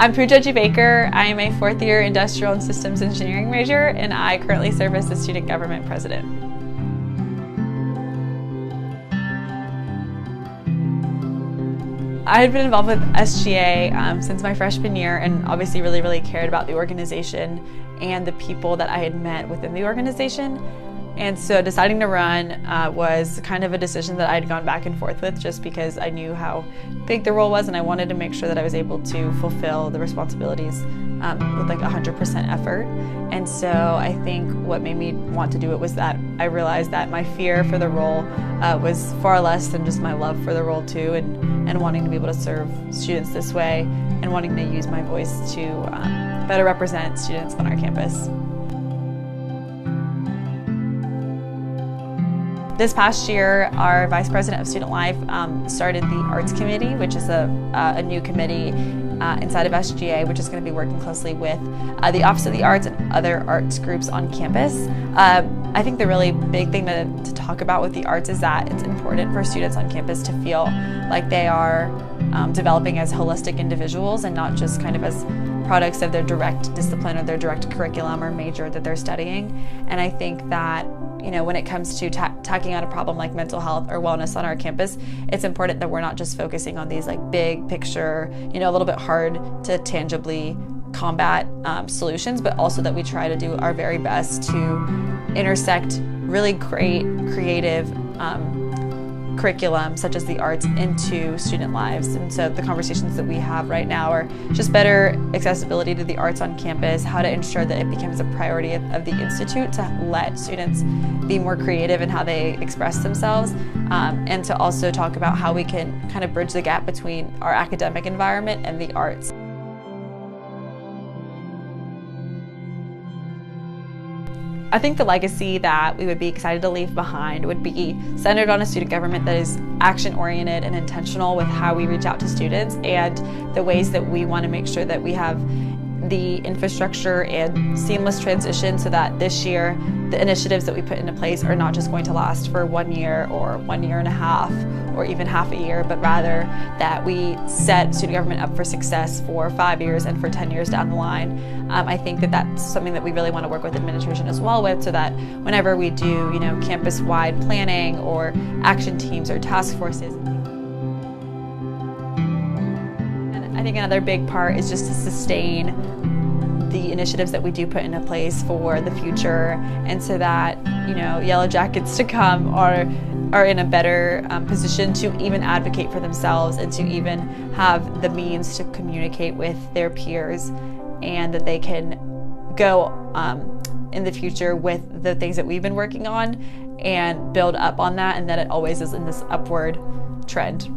I'm Pooja Juvekar. I am a 4th-year Industrial and Systems Engineering major, and I currently serve as the Student Government President. I had been involved with SGA since my freshman year, and obviously really cared about the organization and the people that I had met within the organization. And so deciding to run was kind of a decision that I had gone back and forth with, just because I knew how big the role was and I wanted to make sure that I was able to fulfill the responsibilities with like 100% effort. And so I think what made me want to do it was that I realized that my fear for the role was far less than just my love for the role too, and wanting to be able to serve students this way and wanting to use my voice to better represent students on our campus. This past year, our Vice President of Student Life started the Arts Committee, which is a new committee inside of SGA, which is going to be working closely with the Office of the Arts and other arts groups on campus. I think the really big thing to talk about with the arts is that it's important for students on campus to feel like they are developing as holistic individuals and not just kind of as products of their direct discipline or their direct curriculum or major that they're studying. And I think that, you know, when it comes to tacking on a problem like mental health or wellness on our campus, it's important that we're not just focusing on these like big picture, you know, a little bit hard to tangibly combat solutions, but also that we try to do our very best to intersect really great creative curriculum such as the arts into student lives. And so the conversations that we have right now are just better accessibility to the arts on campus, how to ensure that it becomes a priority of the Institute to let students be more creative in how they express themselves, and to also talk about how we can kind of bridge the gap between our academic environment and the arts. I think the legacy that we would be excited to leave behind would be centered on a student government that is action-oriented and intentional with how we reach out to students and the ways that we want to make sure that we have the infrastructure and seamless transition so that this year the initiatives that we put into place are not just going to last for 1 year or 1 year and a half or even half a year, but rather that we set student government up for success for 5 years and for 10 years down the line. I think that that's something that we really want to work with administration as well with, so that whenever we do, you know, campus-wide planning or action teams or task forces. And I think another big part is just to sustain the initiatives that we do put into place for the future, and so that, you know, Yellow Jackets to come are in a better position to even advocate for themselves and to even have the means to communicate with their peers, and that they can go in the future with the things that we've been working on and build up on that, and that it always is in this upward trend.